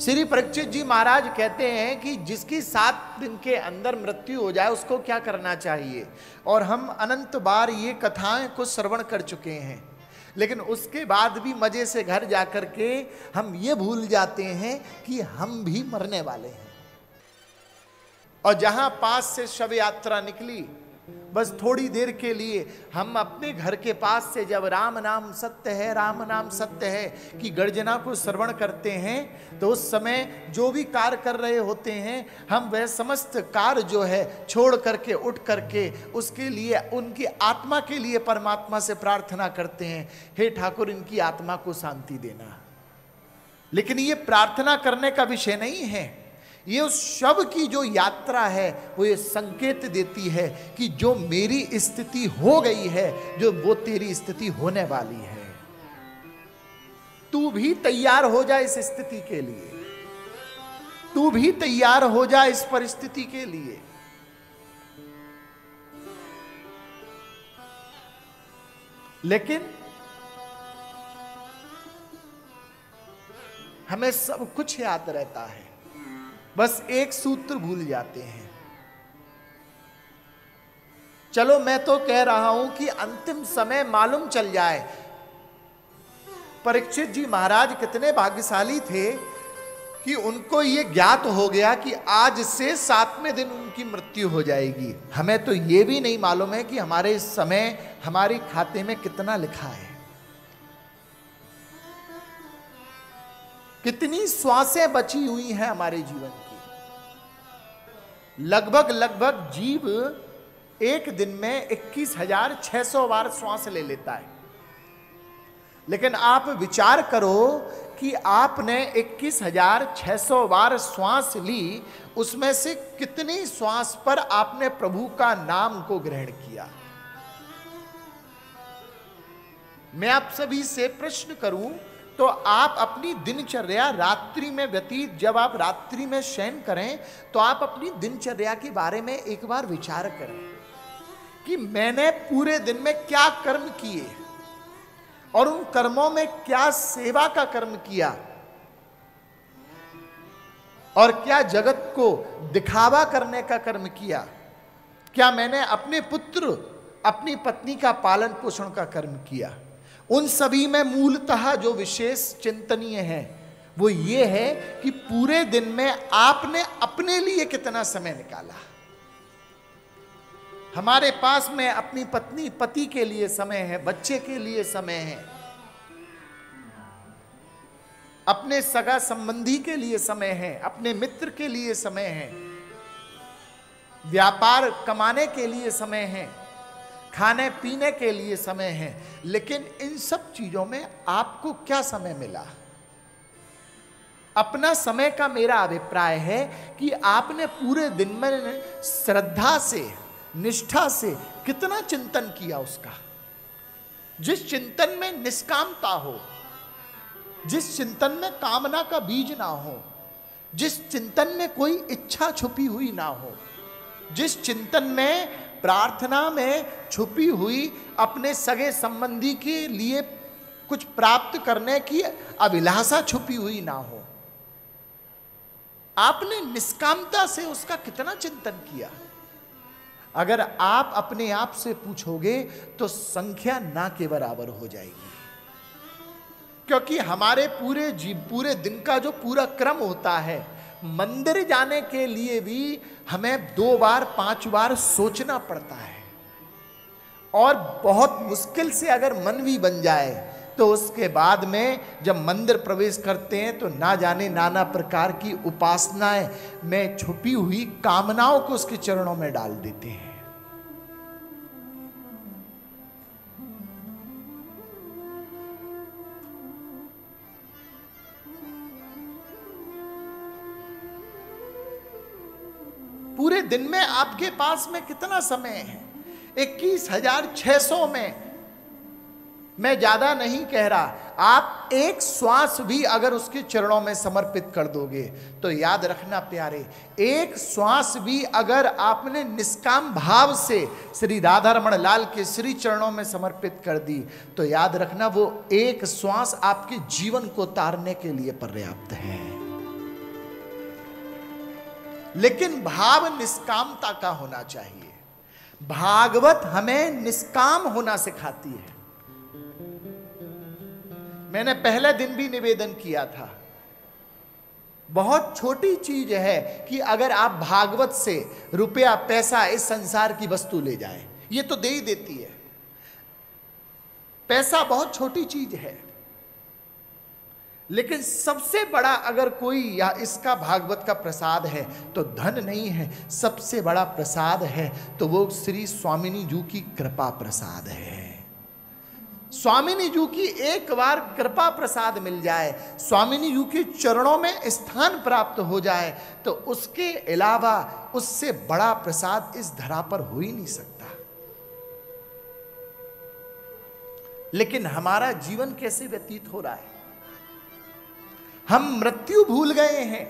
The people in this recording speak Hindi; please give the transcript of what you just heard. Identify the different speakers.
Speaker 1: श्री परीक्षित जी महाराज कहते हैं कि जिसकी 7 दिन के अंदर मृत्यु हो जाए उसको क्या करना चाहिए। और हम अनंत बार ये कथाएं को श्रवण कर चुके हैं, लेकिन उसके बाद भी मजे से घर जाकर के हम ये भूल जाते हैं कि हम भी मरने वाले हैं। और जहां पास से शव यात्रा निकली, बस थोड़ी देर के लिए हम अपने घर के पास से जब राम नाम सत्य है, राम नाम सत्य है कि गर्जना को श्रवण करते हैं, तो उस समय जो भी कार्य कर रहे होते हैं हम वह समस्त कार्य जो है छोड़ करके उठ करके उसके लिए, उनकी आत्मा के लिए परमात्मा से प्रार्थना करते हैं, हे ठाकुर इनकी आत्मा को शांति देना। लेकिन ये प्रार्थना करने का विषय नहीं है, ये उस शव की जो यात्रा है वो ये संकेत देती है कि जो मेरी स्थिति हो गई है, जो वो तेरी स्थिति होने वाली है। तू भी तैयार हो जा इस स्थिति के लिए, तू भी तैयार हो जा इस परिस्थिति के लिए। लेकिन हमें सब कुछ याद रहता है, बस एक सूत्र भूल जाते हैं। चलो मैं तो कह रहा हूं कि अंतिम समय मालूम चल जाए। परीक्षित जी महाराज कितने भाग्यशाली थे कि उनको ये ज्ञात हो गया कि आज से 7वें दिन उनकी मृत्यु हो जाएगी। हमें तो ये भी नहीं मालूम है कि हमारे समय हमारे खाते में कितना लिखा है, कितनी श्वासें बची हुई हैं हमारे जीवन की। लगभग जीव एक दिन में 21,600 बार श्वास ले लेता है। लेकिन आप विचार करो कि आपने 21,600 बार श्वास ली, उसमें से कितनी श्वास पर आपने प्रभु का नाम को ग्रहण किया। मैं आप सभी से प्रश्न करूं तो आप अपनी दिनचर्या रात्रि में व्यतीत, जब आप रात्रि में शयन करें तो आप अपनी दिनचर्या के बारे में एक बार विचार करें कि मैंने पूरे दिन में क्या कर्म किए और उन कर्मों में क्या सेवा का कर्म किया और क्या जगत को दिखावा करने का कर्म किया। क्या मैंने अपने पुत्र अपनी पत्नी का पालन पोषण का कर्म किया। उन सभी में मूलतः जो विशेष चिंतनीय है वो ये है कि पूरे दिन में आपने अपने लिए कितना समय निकाला। हमारे पास में अपनी पत्नी पति के लिए समय है, बच्चे के लिए समय है, अपने सगा संबंधी के लिए समय है, अपने मित्र के लिए समय है, व्यापार कमाने के लिए समय है, खाने पीने के लिए समय है। लेकिन इन सब चीजों में आपको क्या समय मिला। अपना समय का मेरा अभिप्राय है कि आपने पूरे दिन में श्रद्धा से, निष्ठा से कितना चिंतन किया उसका। जिस चिंतन में निष्कामता हो, जिस चिंतन में कामना का बीज ना हो, जिस चिंतन में कोई इच्छा छुपी हुई ना हो, जिस चिंतन में प्रार्थना में छुपी हुई अपने सगे संबंधी के लिए कुछ प्राप्त करने की अभिलाषा छुपी हुई ना हो, आपने निष्कामता से उसका कितना चिंतन किया। अगर आप अपने आप से पूछोगे तो संख्या ना के बराबर हो जाएगी। क्योंकि हमारे पूरे दिन का जो पूरा क्रम होता है, मंदिर जाने के लिए भी हमें 2 बार 5 बार सोचना पड़ता है। और बहुत मुश्किल से अगर मन भी बन जाए तो उसके बाद में जब मंदिर प्रवेश करते हैं तो ना जाने नाना प्रकार की उपासनाएं में छुपी हुई कामनाओं को उसके चरणों में डाल देते हैं। पूरे दिन में आपके पास में कितना समय है। 21,600 में मैं ज्यादा नहीं कह रहा, आप एक श्वास भी अगर उसके चरणों में समर्पित कर दोगे तो याद रखना प्यारे, एक श्वास भी अगर आपने निष्काम भाव से श्री राधा रमण लाल के श्री चरणों में समर्पित कर दी तो याद रखना वो एक श्वास आपके जीवन को तारने के लिए पर्याप्त है। लेकिन भाव निष्कामता का होना चाहिए। भागवत हमें निष्काम होना सिखाती है। मैंने पहले दिन भी निवेदन किया था, बहुत छोटी चीज है कि अगर आप भागवत से रुपया पैसा इस संसार की वस्तु ले जाएं, ये तो दे ही देती है। पैसा बहुत छोटी चीज है, लेकिन सबसे बड़ा अगर कोई या इसका भागवत का प्रसाद है तो धन नहीं है, सबसे बड़ा प्रसाद है तो वो श्री स्वामिनी जी की कृपा प्रसाद है। स्वामिनी जी की एक बार कृपा प्रसाद मिल जाए, स्वामिनी जी के चरणों में स्थान प्राप्त हो जाए, तो उसके अलावा उससे बड़ा प्रसाद इस धरा पर हो ही नहीं सकता। लेकिन हमारा जीवन कैसे व्यतीत हो रहा है? हम मृत्यु भूल गए हैं।